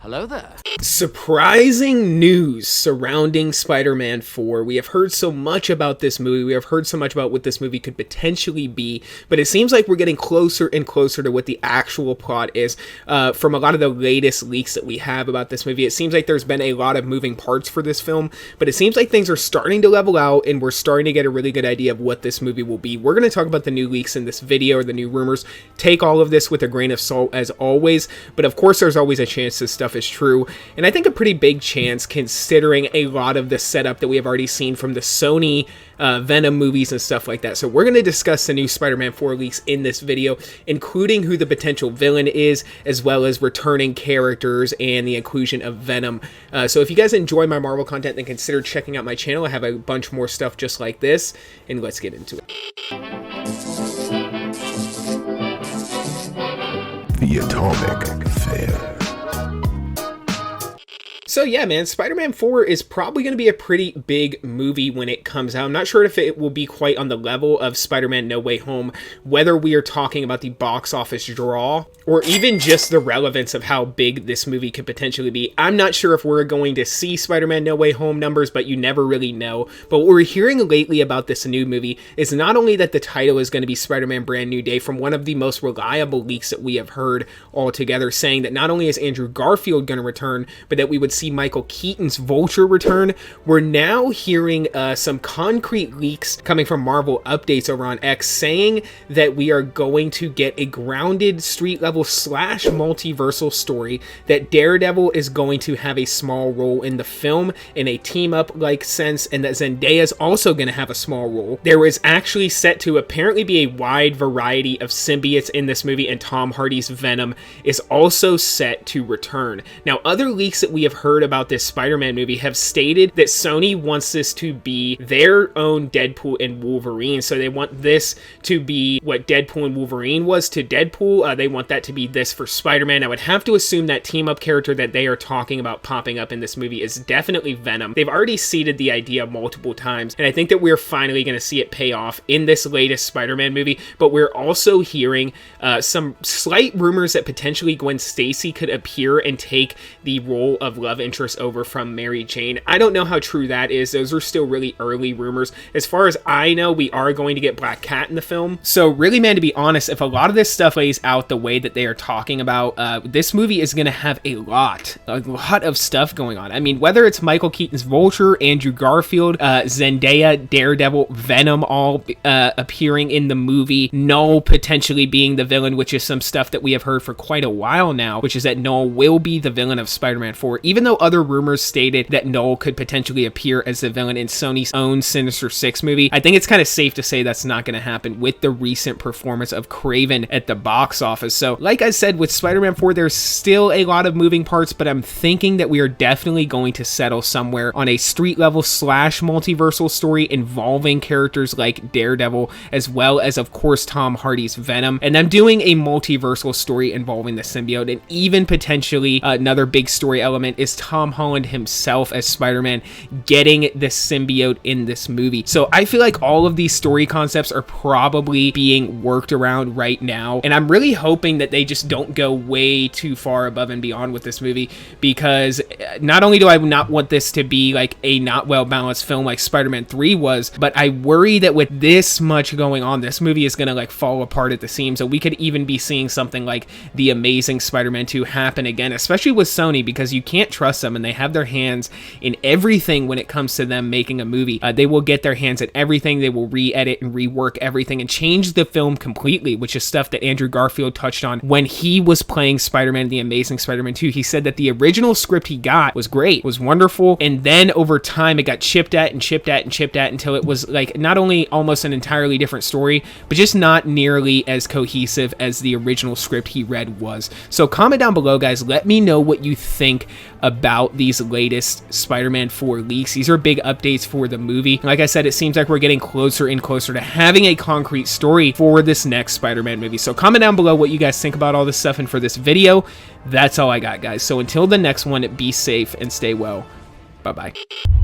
Hello there. Surprising news surrounding Spider-Man 4. We have heard so much about this movie. We have heard so much about what this movie could potentially be, but it seems like we're getting closer and closer to what the actual plot is. From a lot of the latest leaks that we have about this movie, it seems like there's been a lot of moving parts for this film, but it seems like things are starting to level out and we're starting to get a really good idea of what this movie will be. We're going to talk about the new leaks in this video, or the new rumors. Take all of this with a grain of salt as always, but of course there's always a chance this stuff is true, and I think a pretty big chance considering a lot of the setup that we have already seen from the Sony Venom movies and stuff like that. So we're going to discuss the new Spider-Man 4 leaks in this video, including who the potential villain is, as well as returning characters and the inclusion of Venom. So if you guys enjoy my Marvel content, then consider checking out my channel. I have a bunch more stuff just like this, and let's get into it. The Atomic Fair. So yeah, man, Spider-Man 4 is probably going to be a pretty big movie when it comes out. I'm not sure if it will be quite on the level of Spider-Man No Way Home, whether we are talking about the box office draw, or even just the relevance of how big this movie could potentially be. I'm not sure if we're going to see Spider-Man No Way Home numbers, but you never really know. But what we're hearing lately about this new movie is not only that the title is going to be Spider-Man Brand New Day, from one of the most reliable leaks that we have heard altogether, saying that not only is Andrew Garfield going to return, but that we would see Michael Keaton's Vulture return. We're now hearing some concrete leaks coming from Marvel Updates over on X saying that we are going to get a grounded street level / multiversal story, that Daredevil is going to have a small role in the film in a team up like sense, and that Zendaya is also going to have a small role. There is actually set to apparently be a wide variety of symbiotes in this movie, and Tom Hardy's Venom is also set to return. Now, other leaks that we have heard about this Spider-Man movie have stated that Sony wants this to be their own Deadpool and Wolverine. So they want this to be what Deadpool and Wolverine was to Deadpool. They want that to be this for Spider-Man. I would have to assume that team-up character that they are talking about popping up in this movie is definitely Venom. They've already seeded the idea multiple times, and I think that we're finally going to see it pay off in this latest Spider-Man movie. But we're also hearing some slight rumors that potentially Gwen Stacy could appear and take the role of love interest over from Mary Jane. I don't know how true that is. Those are still really early rumors. As far as I know, we are going to get Black Cat in the film. So really, man, to be honest, if a lot of this stuff lays out the way that they are talking about, this movie is going to have a lot of stuff going on. I mean, whether it's Michael Keaton's Vulture, Andrew Garfield, Zendaya, Daredevil, Venom all appearing in the movie, Null potentially being the villain, which is some stuff that we have heard for quite a while now, which is that Null will be the villain of Spider-Man 4, even though other rumors stated that Null could potentially appear as the villain in Sony's own Sinister Six movie. I think it's kind of safe to say that's not going to happen with the recent performance of Kraven at the box office. So like I said, with Spider-Man 4, there's still a lot of moving parts, but I'm thinking that we are definitely going to settle somewhere on a street level / multiversal story involving characters like Daredevil, as well as of course Tom Hardy's Venom, and I'm doing a multiversal story involving the symbiote, and even potentially another big story element is Tom Holland himself as Spider-Man getting the symbiote in this movie. So I feel like all of these story concepts are probably being worked around right now, and I'm really hoping that they just don't go way too far above and beyond with this movie, because not only do I not want this to be like a not well balanced film like Spider-Man 3 was, but I worry that with this much going on, this movie is gonna like fall apart at the seams. So we could even be seeing something like The Amazing Spider-Man 2 happen again, especially with Sony, because you can't trust them and they have their hands in everything when it comes to them making a movie. They will get their hands at everything. They will re-edit and rework everything and change the film completely, which is stuff that Andrew Garfield touched on when he was playing Spider-Man The Amazing Spider-Man 2. He said that the original script he got was great, was wonderful, and then over time it got chipped at until it was like not only almost an entirely different story, but just not nearly as cohesive as the original script he read was. So comment down below, guys. Let me know what you think about these latest Spider-Man 4 leaks. These are big updates for the movie. Like I said, it seems like we're getting closer and closer to having a concrete story for this next Spider-Man movie. So comment down below what you guys think about all this stuff, and for this video, that's all I got, guys. So until the next one, be safe and stay well. Bye-bye.